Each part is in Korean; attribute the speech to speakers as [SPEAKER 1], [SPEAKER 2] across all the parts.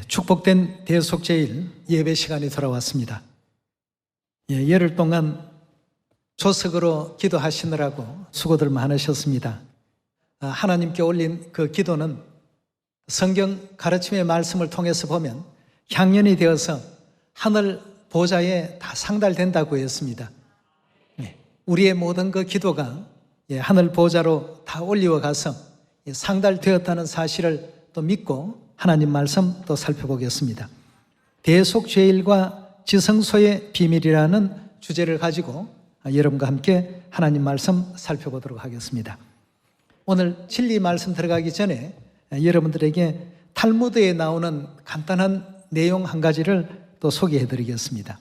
[SPEAKER 1] 축복된 대속제일 예배 시간이 돌아왔습니다. 열흘 동안 초석으로 기도하시느라고 수고들 많으셨습니다. 하나님께 올린 그 기도는 성경 가르침의 말씀을 통해서 보면 향연이 되어서 하늘 보좌에 다 상달된다고 했습니다. 우리의 모든 그 기도가 하늘 보좌로 다 올리워 가서 상달되었다는 사실을 또 믿고 하나님 말씀 또 살펴보겠습니다. 대속죄일과 지성소의 비밀이라는 주제를 가지고 여러분과 함께 하나님 말씀 살펴보도록 하겠습니다. 오늘 진리 말씀 들어가기 전에 여러분들에게 탈무드에 나오는 간단한 내용 한 가지를 또 소개해 드리겠습니다.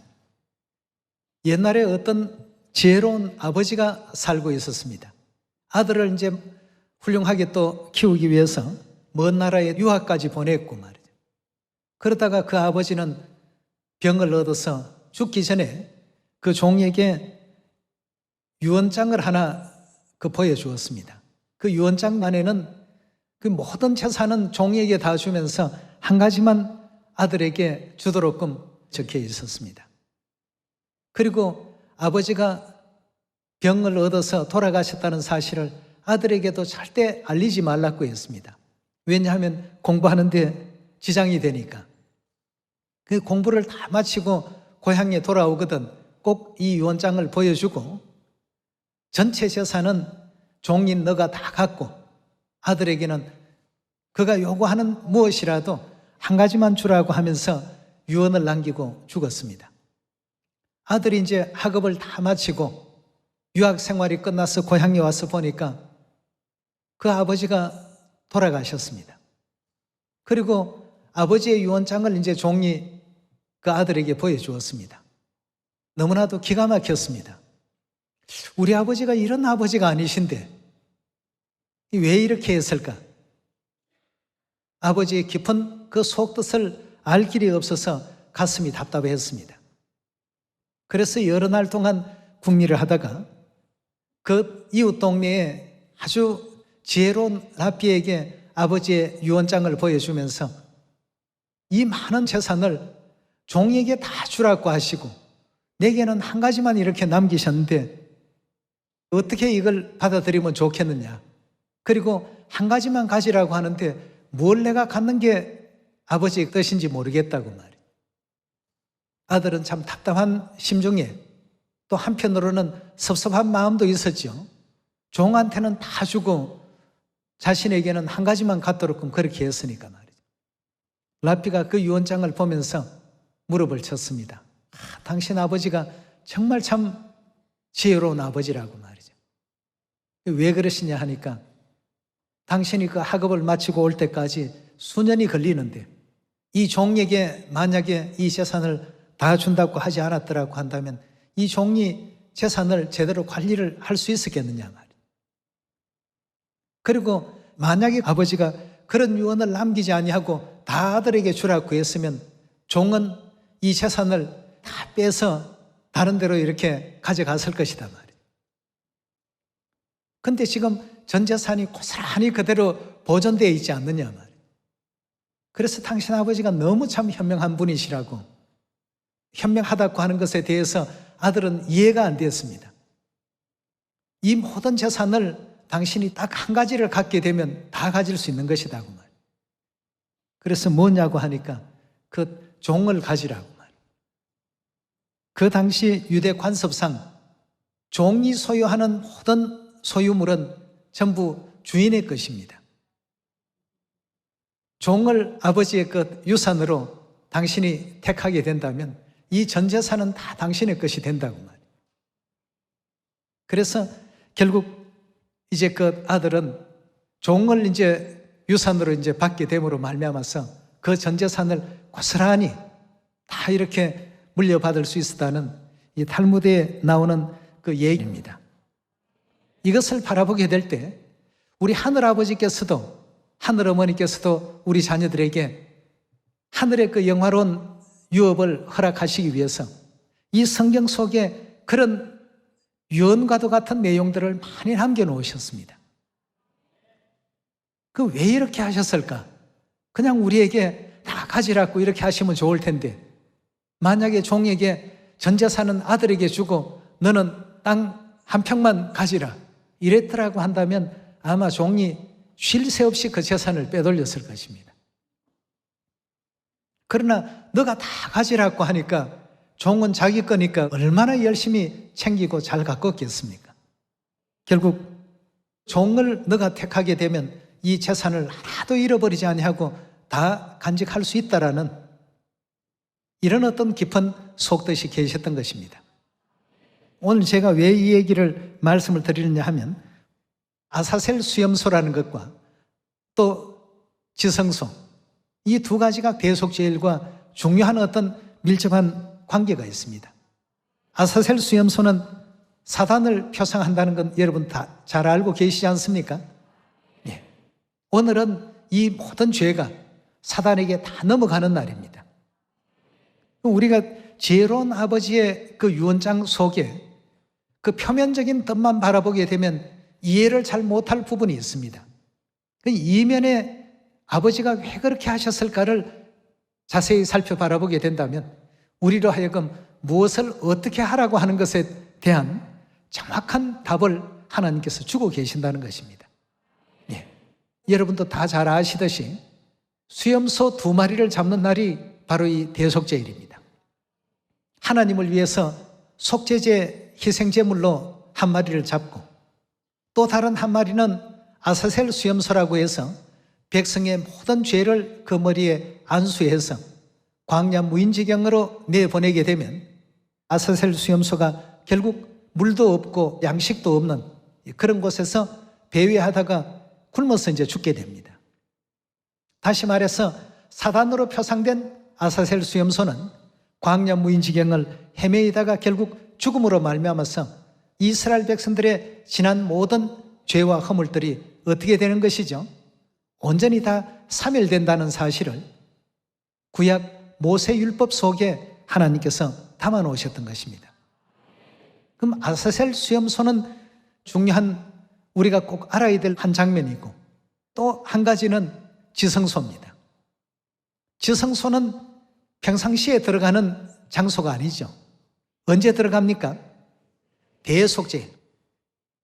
[SPEAKER 1] 옛날에 어떤 지혜로운 아버지가 살고 있었습니다. 아들을 이제 훌륭하게 또 키우기 위해서 먼 나라에 유학까지 보냈고 말이죠. 그러다가 그 아버지는 병을 얻어서 죽기 전에 그 종에게 유언장을 하나 보여주었습니다. 그 유언장 안에는 그 모든 재산은 종에게 다 주면서 한 가지만 아들에게 주도록끔 적혀 있었습니다. 그리고 아버지가 병을 얻어서 돌아가셨다는 사실을 아들에게도 절대 알리지 말라고 했습니다. 왜냐하면 공부하는데 지장이 되니까. 그 공부를 다 마치고 고향에 돌아오거든 꼭 이 유언장을 보여주고 전체 재산은 종인 너가 다 갖고 아들에게는 그가 요구하는 무엇이라도 한 가지만 주라고 하면서 유언을 남기고 죽었습니다. 아들이 이제 학업을 다 마치고 유학 생활이 끝나서 고향에 와서 보니까 그 아버지가 돌아가셨습니다. 그리고 아버지의 유언장을 이제 종이 그 아들에게 보여주었습니다. 너무나도 기가 막혔습니다. 우리 아버지가 이런 아버지가 아니신데 왜 이렇게 했을까? 아버지의 깊은 그 속뜻을 알 길이 없어서 가슴이 답답했습니다. 그래서 여러 날 동안 궁리를 하다가 그 이웃 동네에 아주 지혜로운 랍비에게 아버지의 유언장을 보여주면서 이 많은 재산을 종에게 다 주라고 하시고 내게는 한 가지만 이렇게 남기셨는데 어떻게 이걸 받아들이면 좋겠느냐. 그리고 한 가지만 가지라고 하는데 뭘 내가 갖는 게 아버지의 뜻인지 모르겠다고 말이에요. 아들은 참 답답한 심중에 또 한편으로는 섭섭한 마음도 있었죠. 종한테는 다 주고 자신에게는 한 가지만 갖도록 그렇게 했으니까 말이죠. 랍비가 그 유언장을 보면서 무릎을 쳤습니다. 당신 아버지가 정말 참 지혜로운 아버지라고 말이죠. 왜 그러시냐 하니까 당신이 그 학업을 마치고 올 때까지 수년이 걸리는데 이 종에게 만약에 이 재산을 다 준다고 하지 않았더라고 한다면 이 종이 재산을 제대로 관리를 할 수 있었겠느냐 말이에요. 그리고 만약에 아버지가 그런 유언을 남기지 아니하고 다 아들에게 주라고 했으면 종은 이 재산을 다 빼서 다른 데로 이렇게 가져갔을 것이다 말이에요. 근데 지금 전 재산이 고스란히 그대로 보존되어 있지 않느냐 말이에요. 그래서 당신 아버지가 너무 참 현명한 분이시라고, 현명하다고 하는 것에 대해서 아들은 이해가 안 되었습니다. 이 모든 재산을 당신이 딱 한 가지를 갖게 되면 다 가질 수 있는 것이다고 말이에요. 그래서 뭐냐고 하니까 그 종을 가지라고 말이에요. 그 당시 유대 관습상 종이 소유하는 모든 소유물은 전부 주인의 것입니다. 종을 아버지의 것 유산으로 당신이 택하게 된다면 이 전 재산은 다 당신의 것이 된다고 말이에요. 그래서 결국 이제 그 아들은 종을 이제 유산으로 이제 받게 됨으로 말미암아서 그 전 재산을 고스란히 다 이렇게 물려받을 수 있었다는 이 탈무드에 나오는 그 얘기입니다. 이것을 바라보게 될 때 우리 하늘 아버지께서도 하늘 어머니께서도 우리 자녀들에게 하늘의 그 영화로운 유업을 허락하시기 위해서 이 성경 속에 그런 유언과도 같은 내용들을 많이 남겨놓으셨습니다. 그 왜 이렇게 하셨을까? 그냥 우리에게 다 가지라고 이렇게 하시면 좋을 텐데, 만약에 종에게 전 재산은 아들에게 주고 너는 땅 한 평만 가지라 이랬더라고 한다면 아마 종이 쉴 새 없이 그 재산을 빼돌렸을 것입니다. 그러나 너가 다 가지라고 하니까 종은 자기 거니까 얼마나 열심히 챙기고 잘 가꿨겠습니까? 결국 종을 너가 택하게 되면 이 재산을 하나도 잃어버리지 아니하고 다 간직할 수 있다라는 이런 어떤 깊은 속뜻이 계셨던 것입니다. 오늘 제가 왜 이 얘기를 말씀을 드리느냐 하면 아사셀 수염소라는 것과 또 지성소, 이 두 가지가 대속제일과 중요한 어떤 밀접한 관계가 있습니다. 아사셀 수염소는 사단을 표상한다는 건 여러분 다 잘 알고 계시지 않습니까? 예. 오늘은 이 모든 죄가 사단에게 다 넘어가는 날입니다. 우리가 지혜로운 아버지의 그 유언장 속에 그 표면적인 뜻만 바라보게 되면 이해를 잘 못할 부분이 있습니다. 그 이면에 아버지가 왜 그렇게 하셨을까를 자세히 살펴 바라보게 된다면 우리로 하여금 무엇을 어떻게 하라고 하는 것에 대한 정확한 답을 하나님께서 주고 계신다는 것입니다. 예. 여러분도 다 잘 아시듯이 수염소 2마리를 잡는 날이 바로 이 대속제일입니다. 하나님을 위해서 속죄제 희생제물로 1마리를 잡고 또 다른 1마리는 아사셀 수염소라고 해서 백성의 모든 죄를 그 머리에 안수해서 광야 무인지경으로 내보내게 되면 아사셀 수염소가 결국 물도 없고 양식도 없는 그런 곳에서 배회하다가 굶어서 이제 죽게 됩니다. 다시 말해서 사단으로 표상된 아사셀 수염소는 광야 무인지경을 헤매이다가 결국 죽음으로 말미암아서 이스라엘 백성들의 지난 모든 죄와 허물들이 어떻게 되는 것이죠? 온전히 다 사멸된다는 사실을 구약 모세율법 속에 하나님께서 담아 놓으셨던 것입니다. 그럼 아사셀 수염소는 중요한 우리가 꼭 알아야 될 한 장면이고 또 한 가지는 지성소입니다. 지성소는 평상시에 들어가는 장소가 아니죠. 언제 들어갑니까? 대속제일.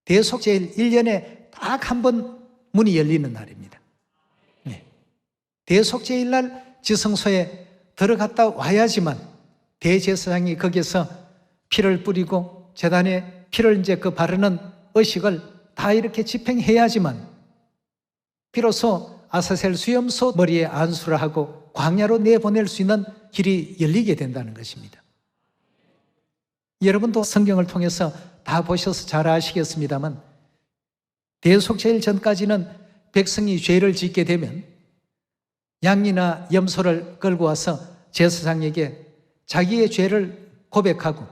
[SPEAKER 1] 대속제일 1년에 딱 한 번 문이 열리는 날입니다. 네. 대속제일 날 지성소에 들어갔다 와야지만 대제사장이 거기서 피를 뿌리고 제단에 피를 이제 그 바르는 의식을 다 이렇게 집행해야지만 비로소 아사셀 수염소 머리에 안수를 하고 광야로 내보낼 수 있는 길이 열리게 된다는 것입니다. 여러분도 성경을 통해서 다 보셔서 잘 아시겠습니다만 대속제일 전까지는 백성이 죄를 짓게 되면 양이나 염소를 끌고 와서 제사장에게 자기의 죄를 고백하고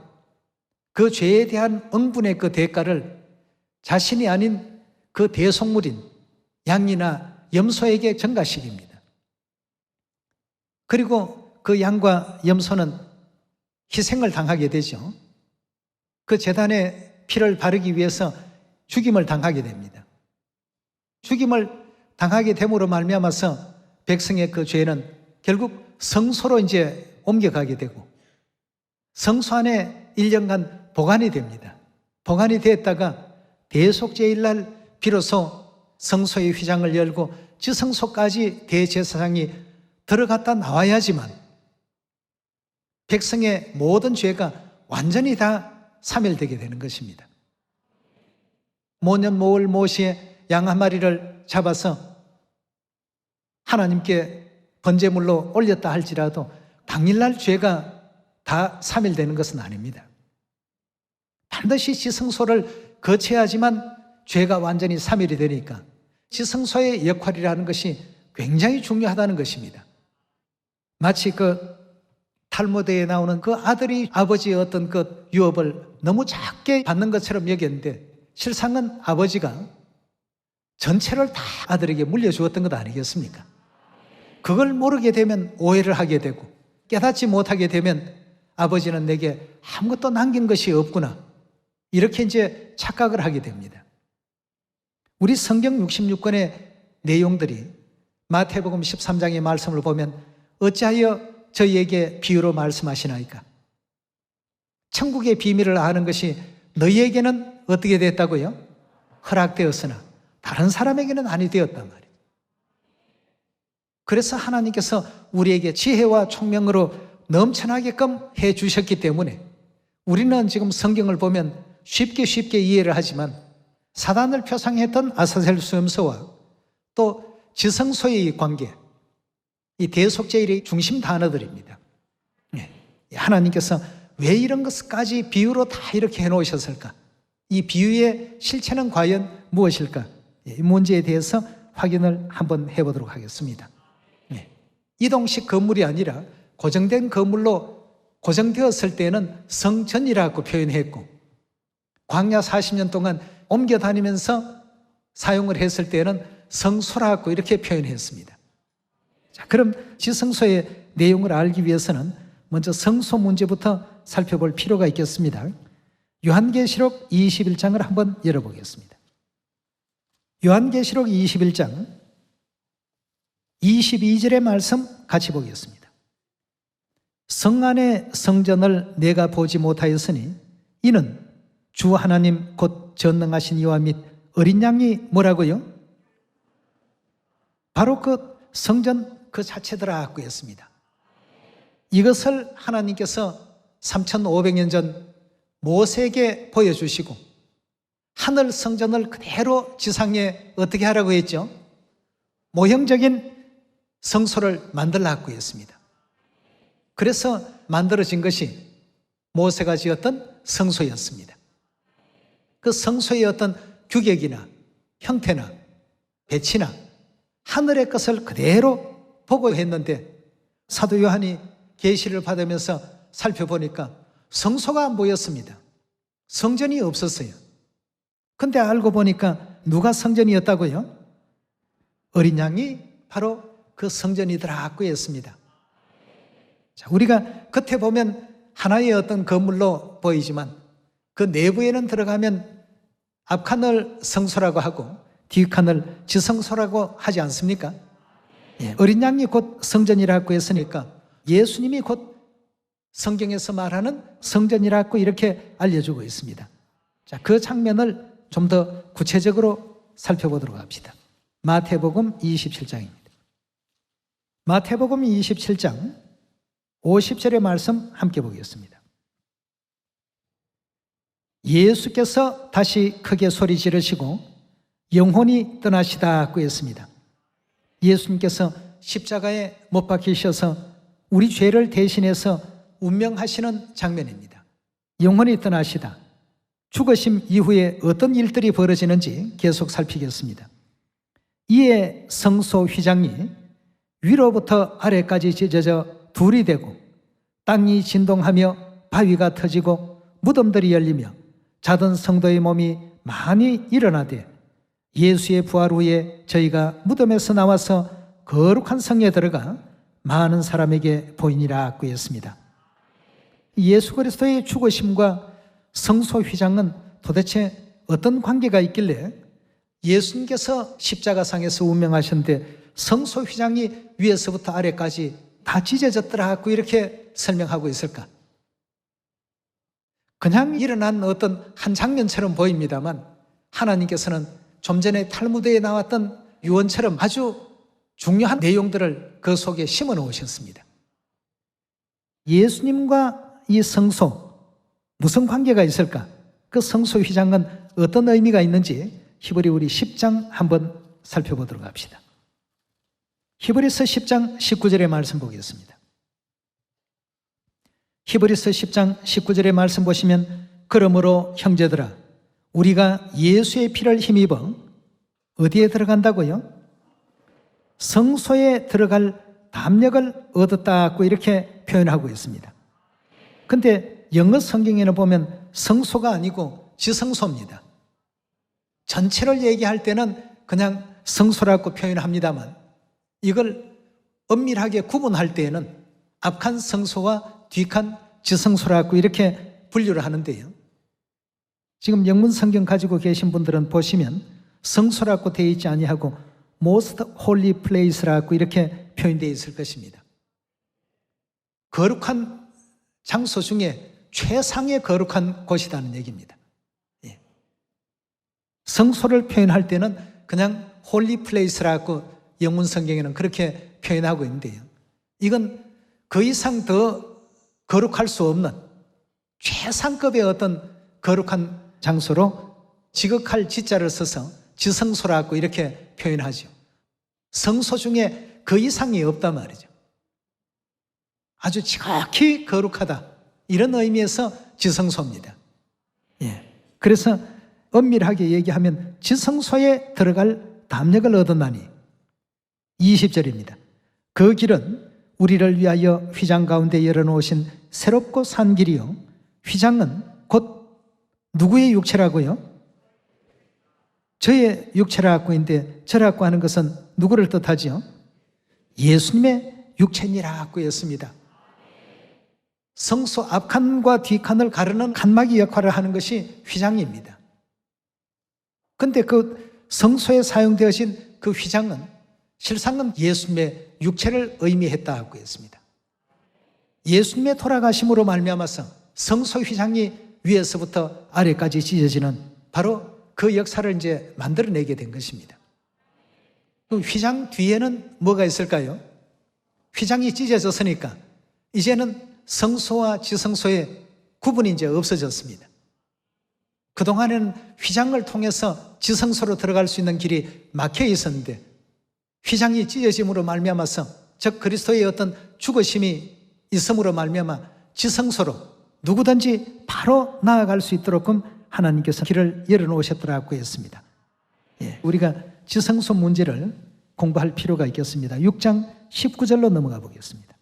[SPEAKER 1] 그 죄에 대한 응분의 그 대가를 자신이 아닌 그 대속물인 양이나 염소에게 전가시킵니다. 그리고 그 양과 염소는 희생을 당하게 되죠. 그 제단에 피를 바르기 위해서 죽임을 당하게 됩니다. 죽임을 당하게 됨으로 말미암아서 백성의 그 죄는 결국 성소로 이제 옮겨가게 되고 성소 안에 1년간 보관이 됩니다. 보관이 됐다가 대속제일날 비로소 성소의 휘장을 열고 지성소까지 대제사장이 들어갔다 나와야지만 백성의 모든 죄가 완전히 다 사멸되게 되는 것입니다. 모년 모월 모시에 양 1마리를 잡아서 하나님께 번제물로 올렸다 할지라도 당일날 죄가 다 사멸되는 것은 아닙니다. 반드시 지성소를 거쳐야지만 죄가 완전히 사멸이 되니까 지성소의 역할이라는 것이 굉장히 중요하다는 것입니다. 마치 그 탈무드에 나오는 그 아들이 아버지의 어떤 그 유업을 너무 작게 받는 것처럼 여겼는데 실상은 아버지가 전체를 다 아들에게 물려주었던 것 아니겠습니까? 그걸 모르게 되면 오해를 하게 되고 깨닫지 못하게 되면 아버지는 내게 아무것도 남긴 것이 없구나 이렇게 이제 착각을 하게 됩니다. 우리 성경 66권의 내용들이 마태복음 13장의 말씀을 보면 어찌하여 저희에게 비유로 말씀하시나이까? 천국의 비밀을 아는 것이 너희에게는 어떻게 됐다고요? 허락되었으나 다른 사람에게는 아니 되었단 말이에요. 그래서 하나님께서 우리에게 지혜와 총명으로 넘쳐나게끔 해 주셨기 때문에 우리는 지금 성경을 보면 쉽게 이해를 하지만 사단을 표상했던 아사셀 수염소와 또 지성소의 관계, 이 대속죄일의 중심 단어들입니다. 하나님께서 왜 이런 것까지 비유로 다 이렇게 해놓으셨을까? 이 비유의 실체는 과연 무엇일까? 이 문제에 대해서 확인을 한번 해보도록 하겠습니다. 이동식 건물이 아니라 고정된 건물로 고정되었을 때는 성전이라고 표현했고, 광야 40년 동안 옮겨 다니면서 사용을 했을 때는 성소라고 이렇게 표현했습니다. 자, 그럼 지성소의 내용을 알기 위해서는 먼저 성소 문제부터 살펴볼 필요가 있겠습니다. 요한계시록 21장을 한번 열어보겠습니다. 요한계시록 21장 22절의 말씀 같이 보겠습니다. 성 안의 성전을 내가 보지 못하였으니 이는 주 하나님 곧 전능하신 이와 및 어린 양이 뭐라고요? 바로 그 성전 그 자체더라고 했습니다. 이것을 하나님께서 3500년 전 모세에게 보여주시고 하늘 성전을 그대로 지상에 어떻게 하라고 했죠? 모형적인 성소를 만들라고 했습니다. 그래서 만들어진 것이 모세가 지었던 성소였습니다. 그 성소의 어떤 규격이나 형태나 배치나 하늘의 것을 그대로 보고 했는데 사도 요한이 계시를 받으면서 살펴보니까 성소가 안 보였습니다. 성전이 없었어요. 근데 알고 보니까 누가 성전이었다고요? 어린 양이 바로 그 성전이더라고 했습니다. 자, 우리가 겉에 보면 하나의 어떤 건물로 보이지만 그 내부에는 들어가면 앞칸을 성소라고 하고 뒷칸을 지성소라고 하지 않습니까? 어린 양이 곧 성전이라고 했으니까 예수님이 곧 성경에서 말하는 성전이라고 이렇게 알려주고 있습니다. 자, 그 장면을 좀 더 구체적으로 살펴보도록 합시다. 마태복음 27장입니다. 마태복음 27장 50절의 말씀 함께 보겠습니다. 예수께서 다시 크게 소리 지르시고 영혼이 떠나시다고 했습니다. 예수님께서 십자가에 못 박히셔서 우리 죄를 대신해서 운명하시는 장면입니다. 영혼이 떠나시다. 죽으심 이후에 어떤 일들이 벌어지는지 계속 살피겠습니다. 이에 성소 휘장이 위로부터 아래까지 찢어져 둘이 되고 땅이 진동하며 바위가 터지고 무덤들이 열리며 자던 성도의 몸이 많이 일어나되 예수의 부활 후에 저희가 무덤에서 나와서 거룩한 성에 들어가 많은 사람에게 보이니라고 했습니다. 예수 그리스도의 죽으심과 성소 휘장은 도대체 어떤 관계가 있길래 예수님께서 십자가상에서 운명하셨는데 성소 휘장이 위에서부터 아래까지 다 찢어졌더라고 이렇게 설명하고 있을까? 그냥 일어난 어떤 한 장면처럼 보입니다만 하나님께서는 좀 전에 탈무드에 나왔던 유언처럼 아주 중요한 내용들을 그 속에 심어 놓으셨습니다. 예수님과 이 성소 무슨 관계가 있을까? 그 성소 휘장은 어떤 의미가 있는지 히브리 우리 10장 한번 살펴보도록 합시다. 히브리서 10장 19절의 말씀 보겠습니다. 히브리서 10장 19절의 말씀 보시면 그러므로 형제들아 우리가 예수의 피를 힘입어 어디에 들어간다고요? 성소에 들어갈 담력을 얻었다고 이렇게 표현하고 있습니다. 근데 영어 성경에는 보면 성소가 아니고 지성소입니다. 전체를 얘기할 때는 그냥 성소라고 표현합니다만 이걸 엄밀하게 구분할 때에는 앞칸 성소와 뒷칸 지성소라고 이렇게 분류를 하는데요. 지금 영문 성경 가지고 계신 분들은 보시면 성소라고 되어 있지 아니하고 Most Holy Place라고 이렇게 표현되어 있을 것입니다. 거룩한 장소 중에 최상의 거룩한 곳이라는 얘기입니다. 예. 성소를 표현할 때는 그냥 홀리 플레이스라고 영문 성경에는 그렇게 표현하고 있는데요. 이건 그 이상 더 거룩할 수 없는 최상급의 어떤 거룩한 장소로 지극할 지자를 써서 지성소라고 이렇게 표현하죠. 성소 중에 그 이상이 없단 말이죠. 아주 지극히 거룩하다, 이런 의미에서 지성소입니다. 예. 그래서 엄밀하게 얘기하면 지성소에 들어갈 담력을 얻었나니 20절입니다. 그 길은 우리를 위하여 휘장 가운데 열어놓으신 새롭고 산 길이요, 휘장은 곧 누구의 육체라고요? 저의 육체라고 있는데 저라고 하는 것은 누구를 뜻하지요? 예수님의 육체니라고 했습니다. 성소 앞칸과 뒷칸을 가르는 칸막이 역할을 하는 것이 휘장입니다. 그런데 그 성소에 사용되어진 그 휘장은 실상은 예수님의 육체를 의미했다고 했습니다. 예수님의 돌아가심으로 말미암아서 성소 휘장이 위에서부터 아래까지 찢어지는 바로 그 역사를 이제 만들어내게 된 것입니다. 그럼 휘장 뒤에는 뭐가 있을까요? 휘장이 찢어졌으니까 이제는 성소와 지성소의 구분이 이제 없어졌습니다. 그동안에는 휘장을 통해서 지성소로 들어갈 수 있는 길이 막혀 있었는데 휘장이 찢어짐으로 말미암아서 즉 그리스도의 어떤 죽으심이 있음으로 말미암아 지성소로 누구든지 바로 나아갈 수 있도록끔 하나님께서 길을 열어놓으셨더라고 했습니다. 예, 우리가 지성소 문제를 공부할 필요가 있겠습니다. 6장 19절로 넘어가 보겠습니다.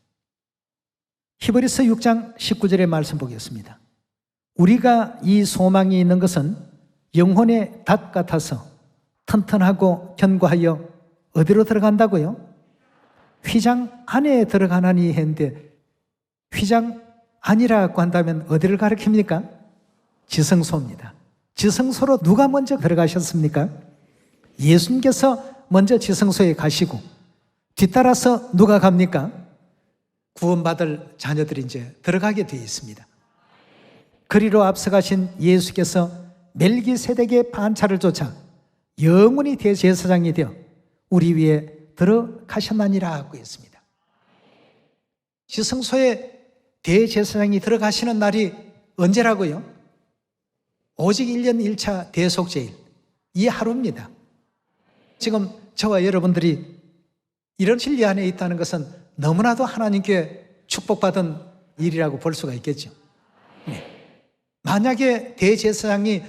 [SPEAKER 1] 히브리서 6장 19절의 말씀 보겠습니다. 우리가 이 소망이 있는 것은 영혼의 닷 같아서 튼튼하고 견고하여 어디로 들어간다고요? 휘장 안에 들어가나니 했는데 휘장 아니라고 한다면 어디를 가리킵니까? 지성소입니다. 지성소로 누가 먼저 들어가셨습니까? 예수님께서 먼저 지성소에 가시고 뒤따라서 누가 갑니까? 구원받을 자녀들이 이제 들어가게 되어 있습니다. 그리로 앞서가신 예수께서 멜기세덱의 반차를 쫓아 영원히 대제사장이 되어 우리 위에 들어가셨나니라고 했습니다. 지성소에 대제사장이 들어가시는 날이 언제라고요? 오직 1년 1차 대속제일, 이 하루입니다. 지금 저와 여러분들이 이런 진리 안에 있다는 것은 너무나도 하나님께 축복받은 일이라고 볼 수가 있겠죠. 네. 만약에 대제사장이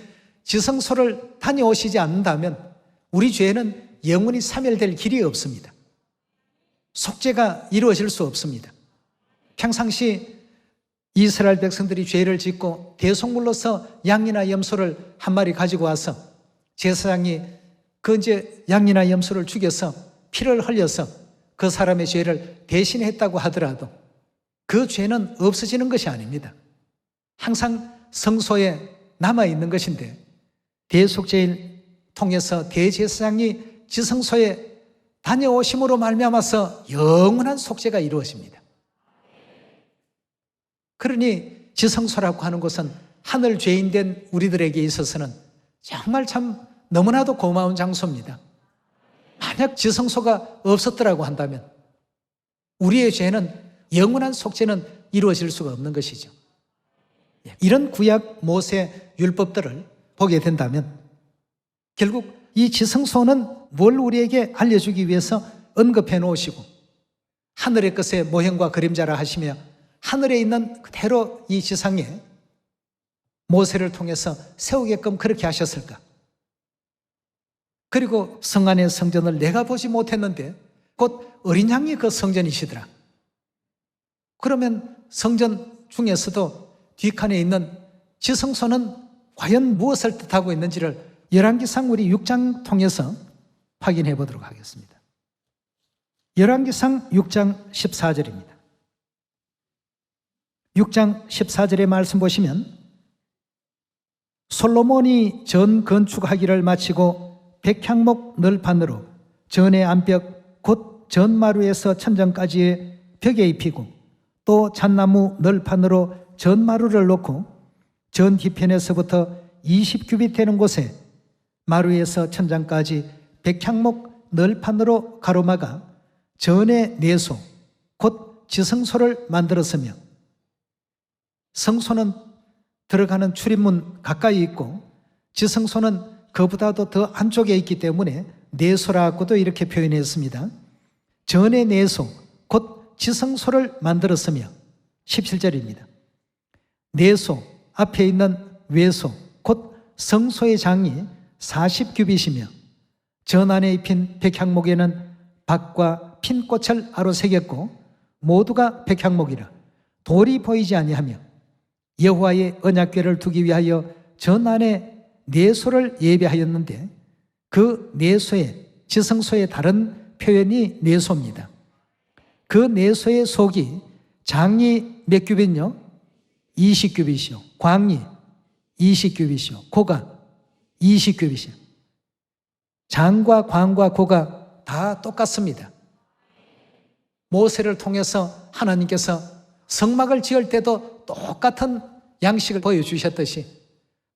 [SPEAKER 1] 지성소를 다녀오시지 않는다면 우리 죄는 영원히 사멸될 길이 없습니다. 속죄가 이루어질 수 없습니다. 평상시 이스라엘 백성들이 죄를 짓고 대속물로서 양이나 염소를 한 마리 가지고 와서 제사장이 그 이제 양이나 염소를 죽여서 피를 흘려서 그 사람의 죄를 대신했다고 하더라도 그 죄는 없어지는 것이 아닙니다. 항상 성소에 남아있는 것인데 대속죄를 통해서 대제사장이 지성소에 다녀오심으로 말미암아서 영원한 속죄가 이루어집니다. 그러니 지성소라고 하는 곳은 하늘 죄인된 우리들에게 있어서는 정말 참 너무나도 고마운 장소입니다. 만약 지성소가 없었더라고 한다면 우리의 죄는 영원한 속죄는 이루어질 수가 없는 것이죠. 이런 구약 모세 율법들을 보게 된다면 결국 이 지성소는 뭘 우리에게 알려주기 위해서 언급해 놓으시고 하늘의 것의 모형과 그림자라 하시며 하늘에 있는 그대로 이 지상에 모세를 통해서 세우게끔 그렇게 하셨을까? 그리고 성 안의 성전을 내가 보지 못했는데 곧 어린 양이 그 성전이시더라. 그러면 성전 중에서도 뒷칸에 있는 지성소는 과연 무엇을 뜻하고 있는지를 열왕기상 우리 6장 통해서 확인해 보도록 하겠습니다. 열왕기상 6장 14절입니다. 6장 14절의 말씀 보시면 솔로몬이 전 건축하기를 마치고 백향목 널판으로 전의 안벽 곧 전마루에서 천정까지의 벽에 입히고 또 잣나무 널판으로 전마루를 놓고 전 뒤편에서부터 20규빗 되는 곳에 마루에서 천장까지 백향목 널판으로 가로막아 전의 내소 곧 지성소를 만들었으며 성소는 들어가는 출입문 가까이 있고 지성소는 그보다도 더 안쪽에 있기 때문에 내소라고도 이렇게 표현했습니다. 전의 내소 곧 지성소를 만들었으며 17절입니다. 내소 앞에 있는 외소 곧 성소의 장이 40규빗이며 전 안에 입힌 백향목에는 박과 핀 꽃을 아로새겼고 모두가 백향목이라 돌이 보이지 아니하며 여호와의 언약궤를 두기 위하여 전 안에 내소를 예배하였는데 그 내소의 지성소의 다른 표현이 내소입니다. 그 내소의 속이 장이 몇 규빗요? 20규빗이요. 광이 20규빗이요. 고가 20규빗이요. 장과 광과 고가 다 똑같습니다. 모세를 통해서 하나님께서 성막을 지을 때도 똑같은 양식을 보여주셨듯이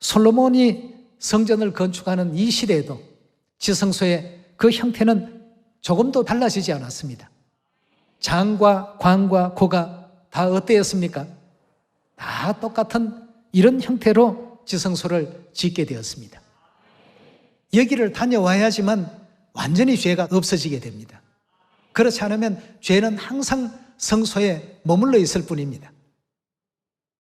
[SPEAKER 1] 솔로몬이 성전을 건축하는 이 시대에도 지성소의 그 형태는 조금도 달라지지 않았습니다. 장과 광과 고가 다 어때였습니까? 다 똑같은 이런 형태로 지성소를 짓게 되었습니다. 여기를 다녀와야지만 완전히 죄가 없어지게 됩니다. 그렇지 않으면 죄는 항상 성소에 머물러 있을 뿐입니다.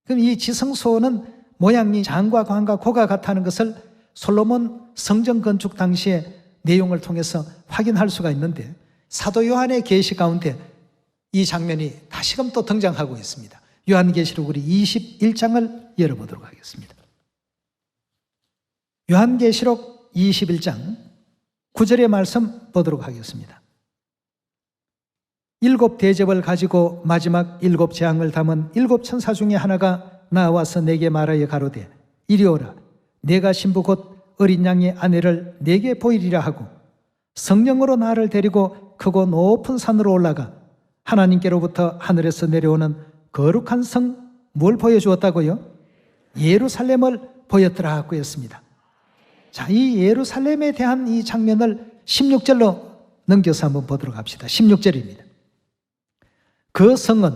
[SPEAKER 1] 그럼 이 지성소는 모양이 장과 광과 고가 같다는 것을 솔로몬 성전 건축 당시의 내용을 통해서 확인할 수가 있는데 사도 요한의 계시 가운데 이 장면이 다시금 또 등장하고 있습니다. 요한계시록 우리 21장을 열어보도록 하겠습니다. 요한계시록 21장 9절의 말씀 보도록 하겠습니다. 7 대접을 가지고 마지막 7 재앙을 담은 7 천사 중에 하나가 나와서 내게 말하여 가로되 이리 오라. 내가 신부 곧 어린 양의 아내를 내게 보이리라 하고 성령으로 나를 데리고 크고 높은 산으로 올라가 하나님께로부터 하늘에서 내려오는 거룩한 성 뭘 보여주었다고요? 예루살렘을 보였더라 하고 했습니다. 자, 이 예루살렘에 대한 이 장면을 16절로 넘겨서 한번 보도록 합시다. 16절입니다. 그 성은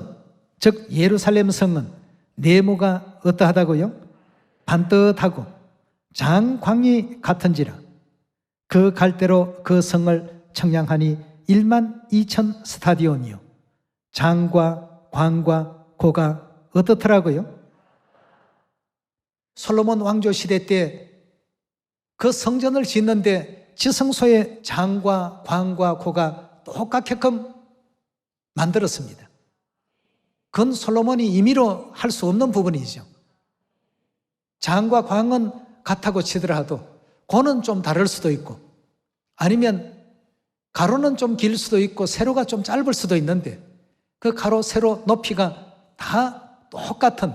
[SPEAKER 1] 즉 예루살렘 성은 네모가 어떠하다고요? 반듯하고 장광이 같은지라 그 갈대로 그 성을 청량하니 12,000 스타디온이요 장과 광과 고가 어떻더라고요? 솔로몬 왕조 시대 때 그 성전을 짓는데 지성소의 장과 광과 고가 똑같게끔 만들었습니다. 그건 솔로몬이 임의로 할 수 없는 부분이죠. 장과 광은 같다고 치더라도 고는 좀 다를 수도 있고 아니면 가로는 좀 길 수도 있고 세로가 좀 짧을 수도 있는데 그 가로 세로 높이가 다 똑같은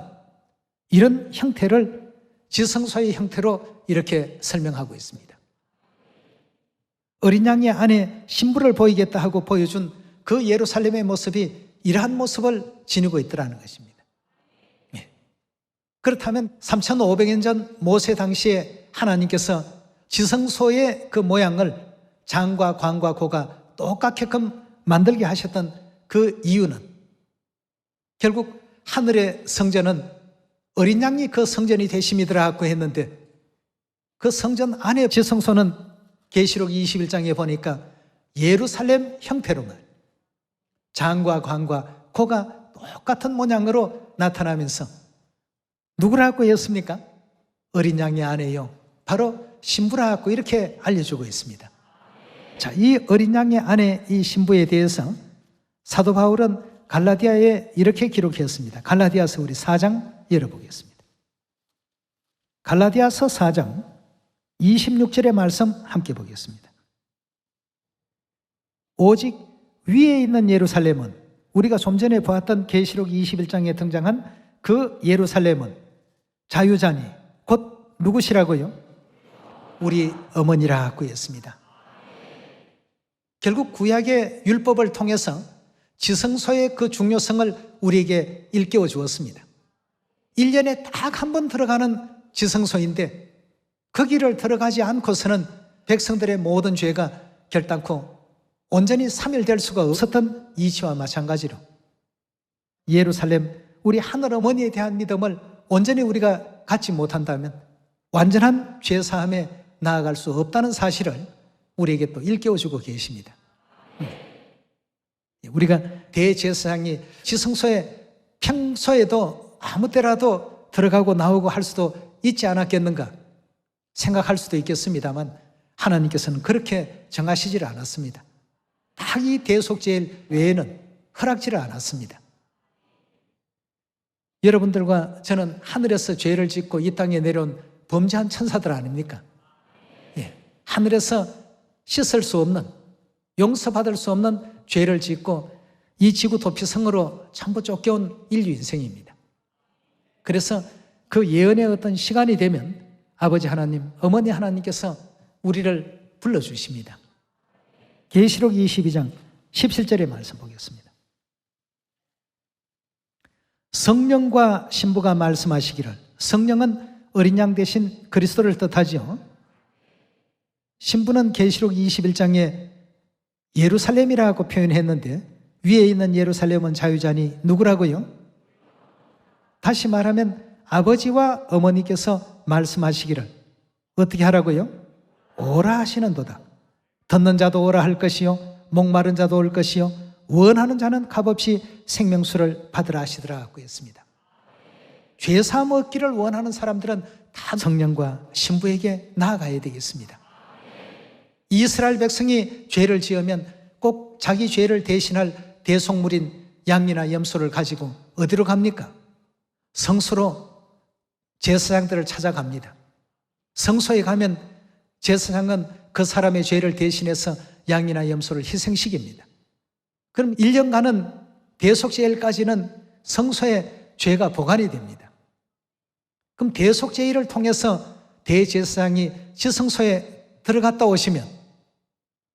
[SPEAKER 1] 이런 형태를 지성소의 형태로 이렇게 설명하고 있습니다. 어린 양의 안에 신부를 보이겠다 하고 보여준 그 예루살렘의 모습이 이러한 모습을 지니고 있더라는 것입니다. 예. 그렇다면 3,500년 전 모세 당시에 하나님께서 지성소의 그 모양을 장과 광과 고가 똑같게끔 만들게 하셨던 그 이유는 결국 하늘의 성전은 어린 양이 그 성전이 되심이더라고 했는데 그 성전 안의 지성소는 계시록 21장에 보니까 예루살렘 형태로만 장과 광과 고가 똑같은 모양으로 나타나면서 누구라고 했습니까? 어린 양의 아내요. 바로 신부라고 이렇게 알려주고 있습니다. 자, 이 어린 양의 아내 이 신부에 대해서 사도 바울은 갈라디아에 이렇게 기록했습니다. 갈라디아서 우리 4장 열어보겠습니다. 갈라디아서 4장 26절의 말씀 함께 보겠습니다. 오직 위에 있는 예루살렘은 우리가 좀 전에 보았던 계시록 21장에 등장한 그 예루살렘은 자유자니 곧 누구시라고요? 우리 어머니라고 했습니다. 결국 구약의 율법을 통해서 지성소의 그 중요성을 우리에게 일깨워 주었습니다. 1년에 딱 한 번 들어가는 지성소인데 그 길을 들어가지 않고서는 백성들의 모든 죄가 결단코 온전히 사멸될 수가 없었던 이치와 마찬가지로 예루살렘 우리 하늘 어머니에 대한 믿음을 온전히 우리가 갖지 못한다면 완전한 죄사함에 나아갈 수 없다는 사실을 우리에게 또 일깨워주고 계십니다. 우리가 대제사장이 지성소에 평소에도 아무 때라도 들어가고 나오고 할 수도 있지 않았겠는가 생각할 수도 있겠습니다만 하나님께서는 그렇게 정하시지를 않았습니다. 딱 이 대속죄일 외에는 허락지를 않았습니다. 여러분들과 저는 하늘에서 죄를 짓고 이 땅에 내려온 범죄한 천사들 아닙니까? 예, 하늘에서 씻을 수 없는, 용서받을 수 없는 죄를 짓고 이 지구 도피성으로 전부 쫓겨온 인류 인생입니다. 그래서 그 예언의 어떤 시간이 되면 아버지 하나님, 어머니 하나님께서 우리를 불러주십니다. 계시록 22장 17절의 말씀 보겠습니다. 성령과 신부가 말씀하시기를, 성령은 어린 양 대신 그리스도를 뜻하지요. 신부는 계시록 21장에 예루살렘이라고 표현했는데 위에 있는 예루살렘은 자유자니 누구라고요? 다시 말하면 아버지와 어머니께서 말씀하시기를 어떻게 하라고요? 오라 하시는도다. 듣는 자도 오라 할 것이요 목마른 자도 올 것이요 원하는 자는 값없이 생명수를 받으라 하시더라고 했습니다. 죄사함 얻기를 원하는 사람들은 다 성령과 신부에게 나아가야 되겠습니다. 이스라엘 백성이 죄를 지으면 꼭 자기 죄를 대신할 대속물인 양이나 염소를 가지고 어디로 갑니까? 성소로 제사장들을 찾아갑니다. 성소에 가면 제사장은 그 사람의 죄를 대신해서 양이나 염소를 희생시킵니다. 그럼 1년간은 대속제일까지는 성소에 죄가 보관이 됩니다. 그럼 대속제일을 통해서 대제사장이 지성소에 들어갔다 오시면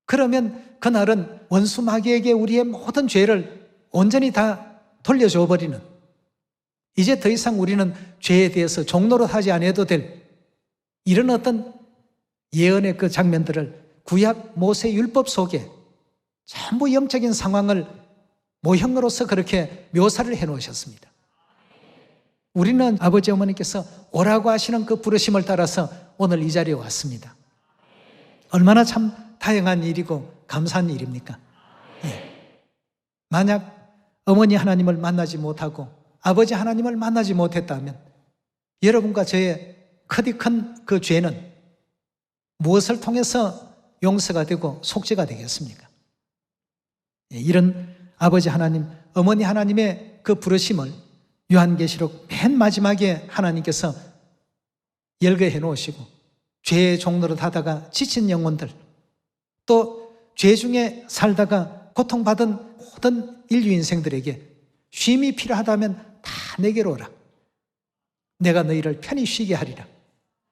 [SPEAKER 1] 그러면 그날은 원수 마귀에게 우리의 모든 죄를 온전히 다 돌려줘 버리는, 이제 더 이상 우리는 죄에 대해서 종노릇하지 않아도 될 이런 어떤 예언의 그 장면들을 구약 모세 율법 속에 전부 영적인 상황을 모형으로서 그렇게 묘사를 해놓으셨습니다. 우리는 아버지 어머니께서 오라고 하시는 그 부르심을 따라서 오늘 이 자리에 왔습니다. 얼마나 참 다양한 일이고 감사한 일입니까? 예. 만약 어머니 하나님을 만나지 못하고 아버지 하나님을 만나지 못했다면 여러분과 저의 크디 큰 그 죄는 무엇을 통해서 용서가 되고 속죄가 되겠습니까? 예, 이런 아버지 하나님, 어머니 하나님의 그 부르심을 요한계시록 맨 마지막에 하나님께서 열거해 놓으시고 죄의 종노릇 하다가 지친 영혼들, 또 죄 중에 살다가 고통받은 모든 인류 인생들에게 쉼이 필요하다면 다 내게로 오라. 내가 너희를 편히 쉬게 하리라.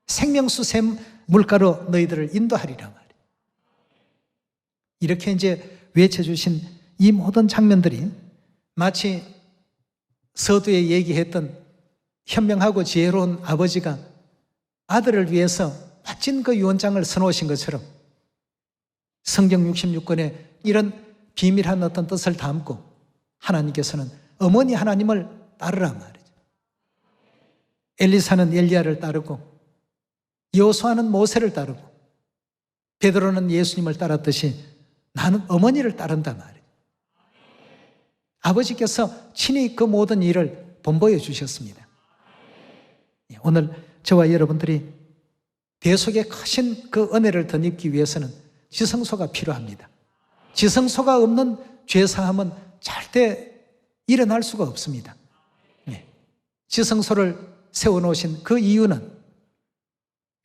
[SPEAKER 1] 생명수 샘 물가로 너희들을 인도하리라 말이에요. 이렇게 이제 외쳐주신 이 모든 장면들이 마치 서두에 얘기했던 현명하고 지혜로운 아버지가 아들을 위해서 멋진 그 유언장을 써놓으신 것처럼 성경 66권에 이런 비밀한 어떤 뜻을 담고 하나님께서는 어머니 하나님을 따르라 말이죠. 엘리사는 엘리야를 따르고 여호수아는 모세를 따르고 베드로는 예수님을 따랐듯이 나는 어머니를 따른다 말이에요. 아버지께서 친히 그 모든 일을 본보여 주셨습니다. 오늘 저와 여러분들이 대속의 크신 그 은혜를 덧입기 위해서는 지성소가 필요합니다. 지성소가 없는 죄사함은 절대 일어날 수가 없습니다. 지성소를 세워놓으신 그 이유는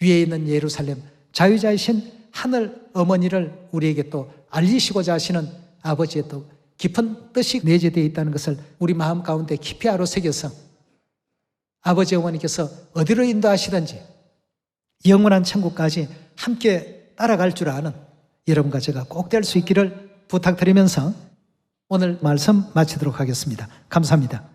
[SPEAKER 1] 위에 있는 예루살렘 자유자이신 하늘 어머니를 우리에게 또 알리시고자 하시는 아버지의 또 깊은 뜻이 내재되어 있다는 것을 우리 마음 가운데 깊이 아로새겨서 아버지 어머니께서 어디로 인도하시든지 영원한 천국까지 함께 따라갈 줄 아는 여러분과 제가 꼭 될 수 있기를 부탁드리면서 오늘 말씀 마치도록 하겠습니다. 감사합니다.